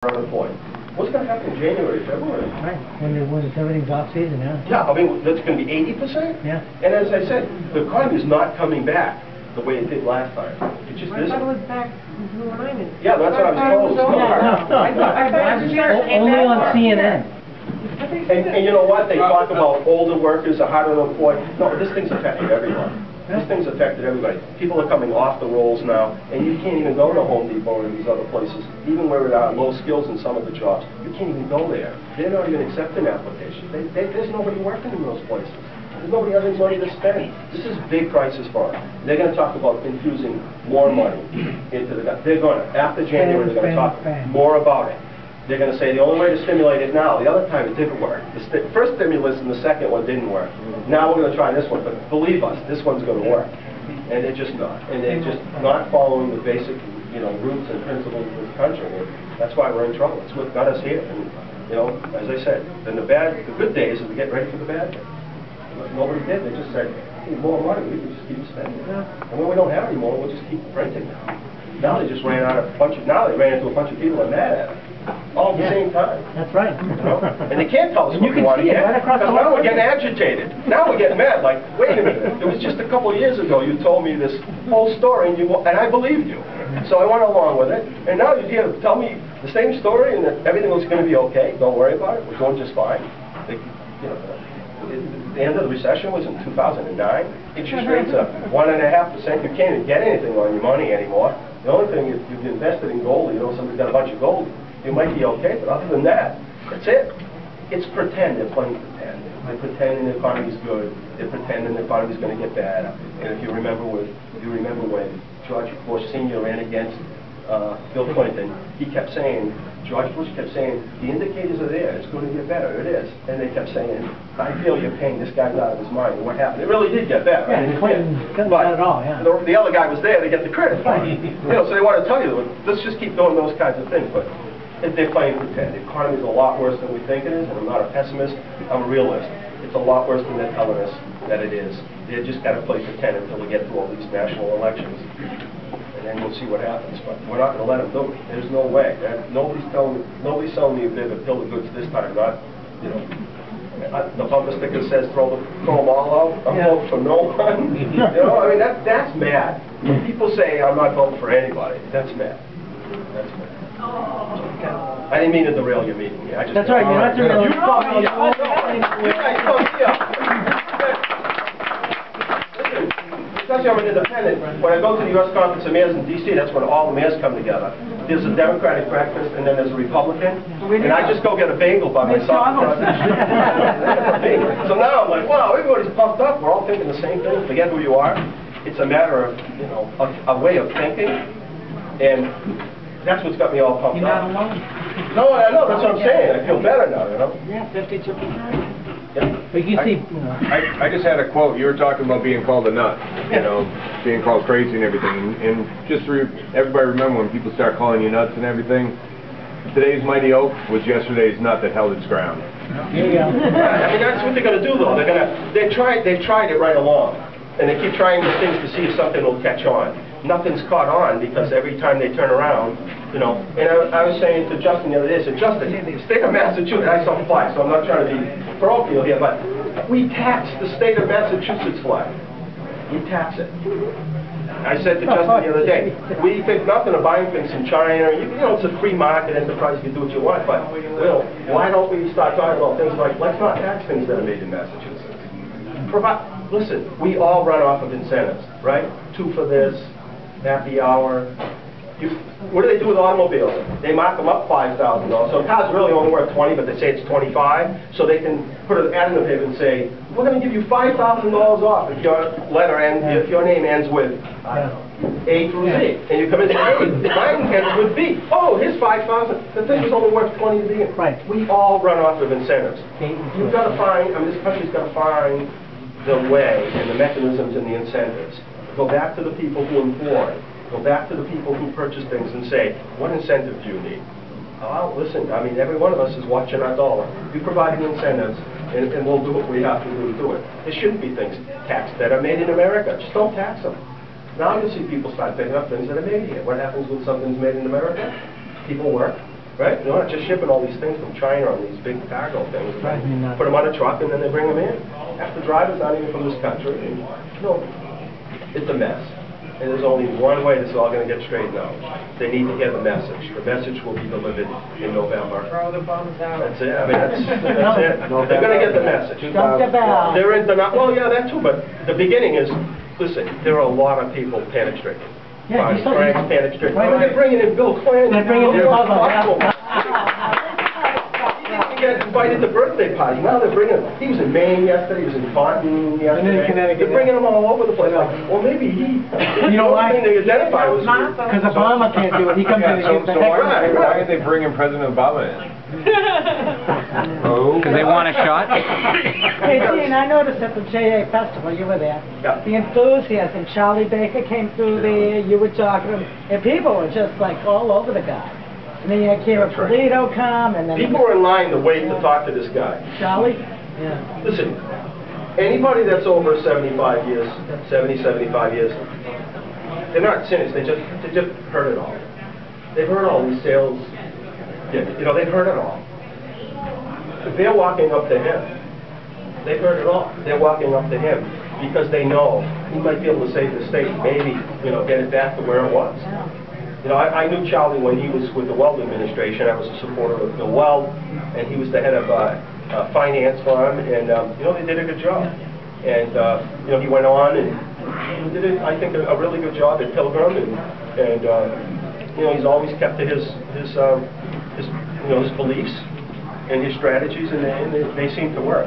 unemployed. What's going to happen in January, February? Right, when everything's off season, yeah. Yeah, I mean, that's going to be 80%? Yeah. And as I said, the economy is not coming back the way it did last time. It just I isn't. thought it was back when I'm in. Yeah, that's what I was told. No, only on CNN. And you know what? They talk about older workers are harder to employ. No, this thing's affected everybody. This thing's affected everybody. People are coming off the rolls now, and you can't even go to Home Depot or these other places, even where there are low skills in some of the jobs. You can't even go there. They're not even accepting applications. There's nobody working in those places. There's nobody having money to spend. This is a big crisis for them. They're going to talk about infusing more money into the... They're going to. After January, they're going to talk more about it. They're going to say the only way to stimulate it now, the other time it didn't work. The first stimulus and the second one didn't work. Now we're going to try this one, but believe us, this one's going to work. And they're just not. And they're just not following the basic, roots and principles of this country. And that's why we're in trouble. It's what got us here. And, as I said, then the good days is to get ready for the bad days. Nobody did. They just said, we need more money. We can just keep spending. And when we don't have any more, we'll just keep printing now. Now they just ran out of now they ran into a bunch of people that are mad at it. All at the same time. That's right. And they can't tell us what we can want to see it get. right across the Because now we're getting agitated. Now we're getting mad. Like, wait a minute. It was just a couple of years ago you told me this whole story, and I believed you. So I went along with it. And now you're here to tell me the same story and that everything was going to be okay. Don't worry about it. We're doing just fine. The end of the recession was in 2009. Interest rates are 1.5%. You can't even get anything on your money anymore. The only thing, if you've invested in gold, somebody's got a bunch of gold, you might be okay, but other than that, that's it. It's pretend. They're playing pretend. They're pretending the economy's good. They're pretending the economy's going to get bad. And if you remember when George Bush Sr. ran against Bill Clinton, George Bush kept saying, the indicators are there, it's going to get better, it is. And they kept saying, I feel you're paying this guy out of his mind. And what happened? It really did get better. Yeah, Clinton couldn't at all, yeah. The other guy was there to get the credit for it. So they want to tell you, let's just keep doing those kinds of things. But they're playing pretend. The economy is a lot worse than we think it is, and I'm not a pessimist, I'm a realist. It's a lot worse than they're telling us that it is. They've just got to play pretend until we get through all these national elections. And then we'll see what happens. But we're not going to let them do it. There's no way. Nobody's selling me a bit of bill of goods this time. Not, the bumper sticker says throw them all out. I'm voting for no one. I mean that's mad. When people say I'm not voting for anybody, that's mad. That's mad. I didn't mean to derail your meeting. That's right. You're not derailing. You called me up. You guys called me up. Especially I'm an independent. When I go to the U.S. Conference of Mayors in D.C., that's when all the mayors come together. There's a Democratic breakfast, and then there's a Republican, and I just go get a bagel by myself. So now I'm like, wow, everybody's pumped up. We're all thinking the same thing. Forget who you are. It's a matter of, a way of thinking, and that's what's got me all pumped up. You're not alone. No, I know. That's what I'm saying. I feel better now, Yeah, 52%. Yeah. But you see, I just had a quote. You were talking about being called a nut, being called crazy and everything. And just everybody remember when people start calling you nuts and everything, today's mighty oak was yesterday's nut that held its ground. There you go. I mean, that's what they're going to do, though. They've tried it right along, and they keep trying these things to see if something will catch on. Nothing's caught on because every time they turn around, and I was saying to Justin the other day, I said, Justin, the state of Massachusetts, I saw fly, so I'm not trying to be parochial here, but we tax the state of Massachusetts flag. We tax it. I said to Justin the other day, we think nothing of buying things from China. It's a free market enterprise, you can do what you want, but why don't we start talking about things like, let's not tax things that are made in Massachusetts. Listen, we all run off of incentives, right? 2 for this, happy hour. What do they do with automobiles? They mark them up $5,000. So a car's really only worth 20, but they say it's 25, so they can put an ad in the paper and say, we're going to give you $5,000 off if your if your name ends with A through Z. And you come in and say, mine ends with B. Oh, here's $5,000. The thing was only worth 20 to begin. Right. We all run off of incentives. You've got to find, this country's got to find the way and the mechanisms and the incentives. Go back to the people who employ. Go back to the people who purchase things and say, what incentive do you need? Oh, listen, every one of us is watching our dollar. You provide the incentives, and we'll do what we have to do to do it. There shouldn't be things taxed that are made in America. Just don't tax them. Now you'll see people start picking up things that are made here. What happens when something's made in America? People work, right? They're not just shipping all these things from China on these big cargo things. Drives me nuts. Put them on a truck and then they bring them in. Half the drivers aren't even from this country. And, it's a mess. And there's only one way this is all going to get straightened out. They need to hear the message. The message will be delivered in November. Throw the bums out. That's it. I mean, that's it. They're going to get the message. Dump the bell. They're not, well, yeah, that too, but the beginning is, listen, there are a lot of people panic stricken. Yeah, you saw- Frank's panic stricken. Right. They're bringing in Bill Clinton. They're bringing in Bubba, He didn't get invited to birthday party. Now they're bringing him. He was in Maine yesterday. He was in Taunton yesterday. And then in Connecticut. They're bringing him all over the place. Like, well, maybe he. You know why? The only thing they identify was. Because Obama can't do it. He comes in and gives the heck Right. Why are they bringing President Obama in? Oh, Because they want a shot? Hey, Dean, I noticed at the JA Festival, you were there, Yeah. the enthusiasm. Charlie Baker came through there, you were talking to him, and people were just like all over the guy. And then you had Kara That's right. Polito come, and then... People are in line to wait to talk to this guy. Charlie? Yeah. Listen, anybody that's over 75 years, 75 years, they're not cynics. They just heard it all. They've heard all these sales. You know, they've heard it all. They're walking up to him. They've heard it all. They're walking up to him because they know he might be able to save the state, maybe, get it back to where it was. I knew Charlie when he was with the Weld administration. I was a supporter of Bill Weld, and he was the head of finance for him, and, they did a good job. And, he went on and did, I think, a really good job at Pilgrim, and he's always kept to his beliefs and his strategies, and they seem to work.